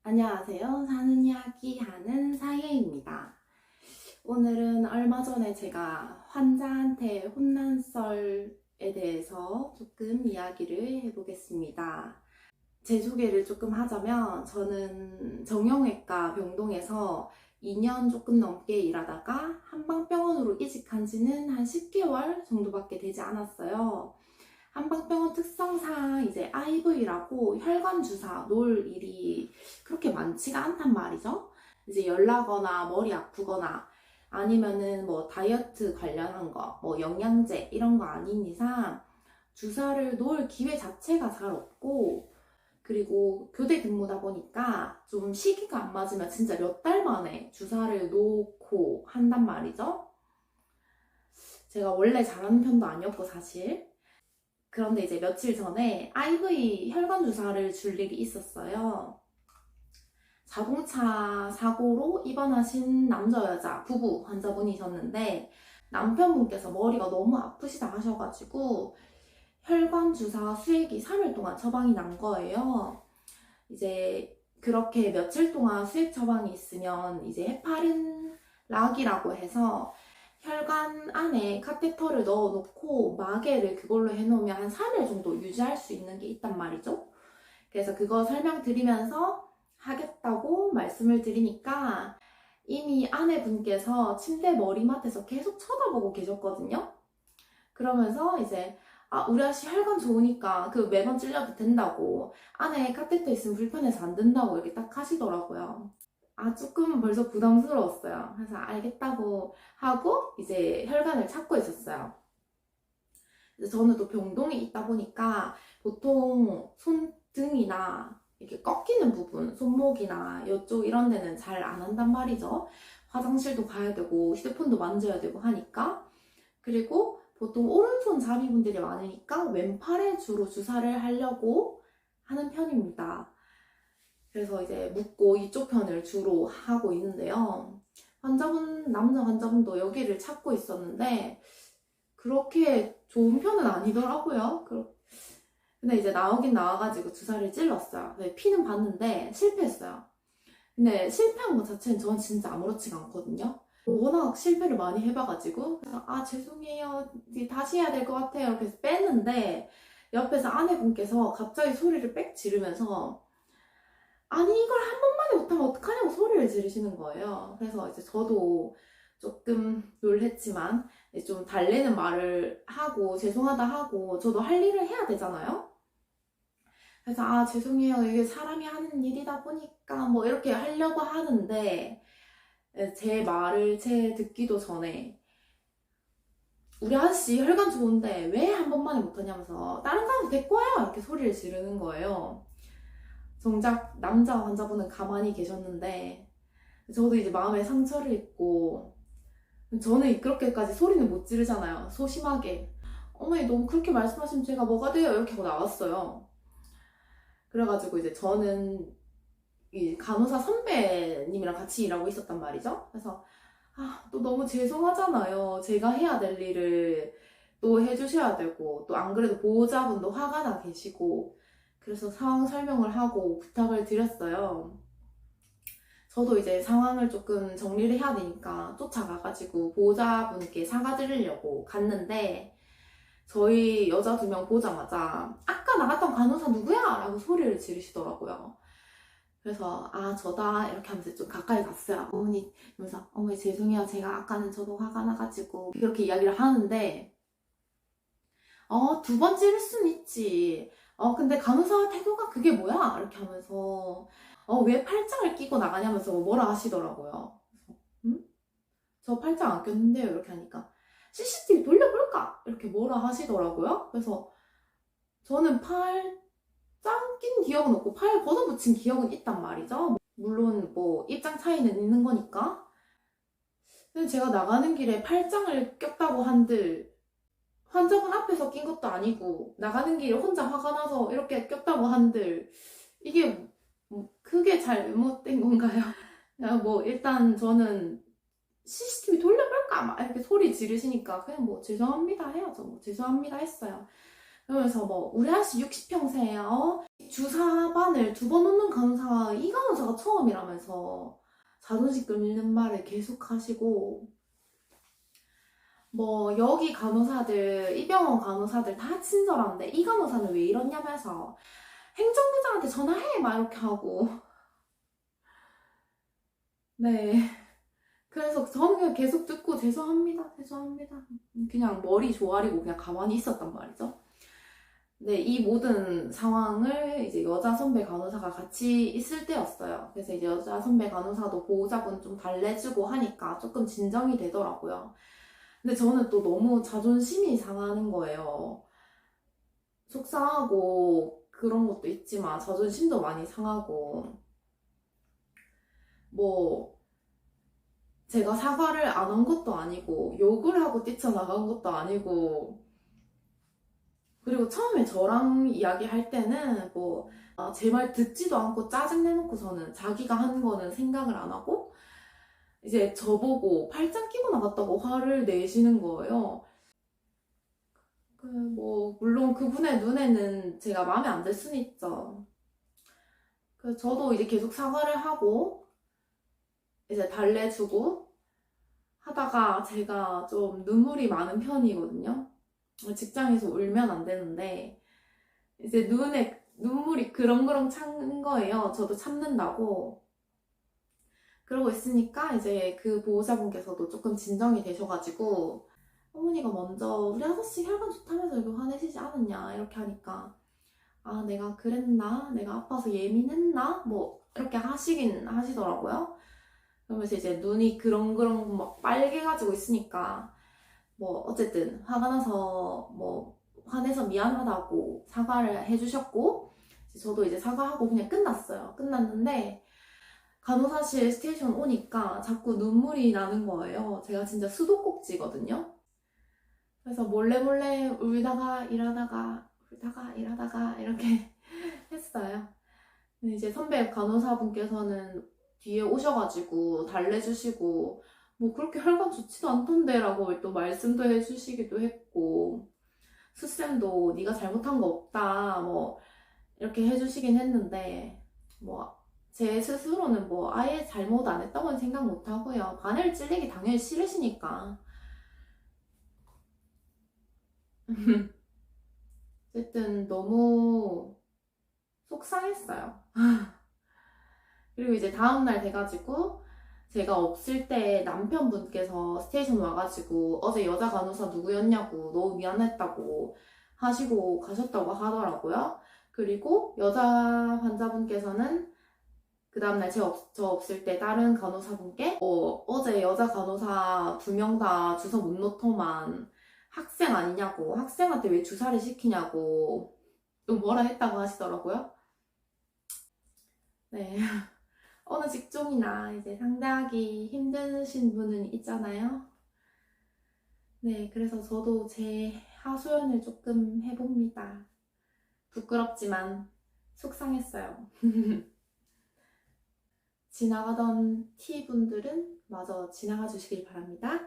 안녕하세요. 사는 이야기 하는 사예입니다. 오늘은 얼마 전에 제가 환자한테 혼난 썰에 대해서 조금 이야기를 해보겠습니다. 제 소개를 조금 하자면 저는 정형외과 병동에서 2년 조금 넘게 일하다가 한방병원으로 이직한 지는 한 10개월 정도밖에 되지 않았어요. 한방병원 특성상 이제 IV라고 혈관 주사 놓을 일이 그렇게 많지가 않단 말이죠. 이제 열나거나 머리 아프거나 아니면은 뭐 다이어트 관련한 거, 뭐 영양제 이런 거 아닌 이상 주사를 놓을 기회 자체가 잘 없고, 그리고 교대 근무다 보니까 좀 시기가 안 맞으면 진짜 몇 달 만에 주사를 놓고 한단 말이죠. 제가 원래 잘하는 편도 아니었고 사실. 그런데 이제 며칠 전에 IV 혈관 주사를 줄 일이 있었어요. 자동차 사고로 입원하신 남자 여자 부부 환자분이셨는데 남편분께서 머리가 너무 아프시다 하셔가지고 혈관 주사 수액이 3일 동안 처방이 난 거예요. 이제 그렇게 며칠 동안 수액 처방이 있으면 이제 헤파린 락이라고 해서 혈관 안에 카테터를 넣어놓고 마개를 그걸로 해놓으면 한 3일 정도 유지할 수 있는 게 있단 말이죠. 그래서 그거 설명드리면서 하겠다고 말씀을 드리니까 이미 아내분께서 침대 머리맡에서 계속 쳐다보고 계셨거든요. 그러면서 이제 우리 아씨 혈관 좋으니까 그 매번 찔려도 된다고, 안에 카테터 있으면 불편해서 안 된다고 이렇게 딱 하시더라고요. 조금 벌써 부담스러웠어요. 그래서 알겠다고 하고 이제 혈관을 찾고 있었어요. 저는 또 병동에 있다 보니까 보통 손등이나 이렇게 꺾이는 부분, 손목이나 이쪽 이런 데는 잘 안 한단 말이죠. 화장실도 가야 되고 휴대폰도 만져야 되고 하니까. 그리고 보통 오른손 잡이분들이 많으니까 왼팔에 주로 주사를 하려고 하는 편입니다. 그래서 이제 묻고 이쪽 편을 주로 하고 있는데요. 남자 환자분도 여기를 찾고 있었는데 그렇게 좋은 편은 아니더라고요. 근데 이제 나오긴 나와가지고 주사를 찔렀어요. 피는 봤는데 실패했어요. 근데 실패한 것 자체는 저는 진짜 아무렇지가 않거든요. 워낙 실패를 많이 해봐가지고 그래서 죄송해요, 다시 해야 될 것 같아요 이렇게 해서 뺐는데 옆에서 아내분께서 갑자기 소리를 빽 지르면서 아니 이걸 한 번만에 못하면 어떡하냐고 소리를 지르시는 거예요. 그래서 이제 저도 조금 놀랬지만 좀 달래는 말을 하고 죄송하다 하고 저도 할 일을 해야 되잖아요. 그래서 죄송해요, 이게 사람이 하는 일이다 보니까 뭐 이렇게 하려고 하는데 제 말을 채 듣기도 전에 우리 아저씨 혈관 좋은데 왜 한 번만에 못하냐면서 다른 사람도 데리고 와요 이렇게 소리를 지르는 거예요. 정작 남자 환자분은 가만히 계셨는데 저도 이제 마음에 상처를 입고, 저는 그렇게까지 소리는 못 지르잖아요. 소심하게 어머니 너무 그렇게 말씀하시면 제가 뭐가 돼요 이렇게 하고 나왔어요. 그래가지고 이제 저는 이 간호사 선배님이랑 같이 일하고 있었단 말이죠. 그래서 또 너무 죄송하잖아요. 제가 해야 될 일을 또 해주셔야 되고, 또 안 그래도 보호자분도 화가 나 계시고, 그래서 상황 설명을 하고 부탁을 드렸어요. 저도 이제 상황을 조금 정리를 해야 되니까 쫓아가가지고 보호자분께 사과드리려고 갔는데, 저희 여자 2명 보자마자 아까 나갔던 간호사 누구야? 라고 소리를 지르시더라고요. 그래서 저다 이렇게 하면서 좀 가까이 갔어요. 어머니 이러면서 어머니 죄송해요, 제가 아까는 저도 화가 나가지고 이렇게 이야기를 하는데 2번 찌를 순 있지. 근데 간호사 태도가 그게 뭐야? 이렇게 하면서 왜 팔짱을 끼고 나가냐면서 뭐라 하시더라고요. 그래서 저 팔짱 안 꼈는데요 이렇게 하니까 CCTV 돌려볼까? 이렇게 뭐라 하시더라고요. 그래서 저는 팔짱 낀 기억은 없고 팔 걷어붙인 기억은 있단 말이죠. 물론 뭐 입장 차이는 있는 거니까. 근데 제가 나가는 길에 팔짱을 꼈다고 한들 환자분 앞에서 낀 것도 아니고 나가는 길에 혼자 화가 나서 이렇게 꼈다고 한들 이게 크게 잘못된 건가요? 뭐 일단 저는 CCTV 돌려볼까? 막 이렇게 소리 지르시니까 그냥 뭐 죄송합니다 해야죠. 뭐 죄송합니다 했어요. 그러면서 뭐 우리 아저씨 60평생이에요. 주사바늘 2번 놓는 간호사, 이 간호사가 간호사 처음이라면서 자존심 끌리는 말을 계속 하시고, 뭐 여기 간호사들, 이 병원 간호사들 다 친절한데 이 간호사는 왜 이러냐면서 행정부장한테 전화해 막 이렇게 하고. 네. 그래서 저는 그냥 계속 듣고 죄송합니다, 죄송합니다. 그냥 머리 조아리고 그냥 가만히 있었단 말이죠. 네, 이 모든 상황을 이제 여자 선배 간호사가 같이 있을 때였어요. 그래서 이제 여자 선배 간호사도 보호자분 좀 달래주고 하니까 조금 진정이 되더라고요. 근데 저는 또 너무 자존심이 상하는 거예요. 속상하고 그런 것도 있지만 자존심도 많이 상하고, 뭐 제가 사과를 안 한 것도 아니고 욕을 하고 뛰쳐나간 것도 아니고, 그리고 처음에 저랑 이야기할 때는 뭐 제 말 듣지도 않고 짜증 내놓고서는 자기가 한 거는 생각을 안 하고 이제 저보고 팔짱 끼고 나갔다고 화를 내시는 거예요. 뭐 물론 그분의 눈에는 제가 마음에 안 들 수는 있죠. 그래서 저도 이제 계속 사과를 하고 이제 달래주고 하다가 제가 좀 눈물이 많은 편이거든요. 직장에서 울면 안 되는데 이제 눈에 눈물이 그렁그렁 찬 거예요. 저도 참는다고. 그러고 있으니까 이제 그 보호자분께서도 조금 진정이 되셔가지고 어머니가 먼저 우리 아저씨 혈관 좋다면서 이렇게 화내시지 않았냐 이렇게 하니까, 아 내가 그랬나? 내가 아파서 예민했나? 뭐 이렇게 하시긴 하시더라고요. 그러면서 이제 눈이 그렁그렁 막 빨개가지고 있으니까 뭐 어쨌든 화가 나서 뭐 화내서 미안하다고 사과를 해주셨고, 저도 이제 사과하고 그냥 끝났어요. 끝났는데 간호사실 스테이션 오니까 자꾸 눈물이 나는 거예요. 제가 진짜 수도꼭지거든요. 그래서 몰래 몰래 울다가 일하다가 이렇게 했어요. 근데 이제 선배 간호사분께서는 뒤에 오셔가지고 달래주시고, 뭐 그렇게 혈관 좋지도 않던데 라고 또 말씀도 해주시기도 했고, 수쌤도 네가 잘못한 거 없다 뭐 이렇게 해주시긴 했는데, 뭐 제 스스로는 뭐 아예 잘못 안 했다고는 생각 못 하고요. 바늘 찔리기 당연히 싫으시니까. 어쨌든 너무 속상했어요. 그리고 이제 다음날 돼가지고 제가 없을 때 남편분께서 스테이션 와가지고 어제 여자 간호사 누구였냐고 너무 미안했다고 하시고 가셨다고 하더라고요. 그리고 여자 환자분께서는 그 다음날 저 없을 때 다른 간호사분께 어제 여자 간호사 2명 다 주소 못 놓더만 학생 아니냐고, 학생한테 왜 주사를 시키냐고 또 뭐라 했다고 하시더라고요. 네. 어느 직종이나 이제 상대하기 힘드신 분은 있잖아요. 네, 그래서 저도 제 하소연을 조금 해봅니다. 부끄럽지만 속상했어요. 지나가던 T분들은 마저 지나가 주시길 바랍니다.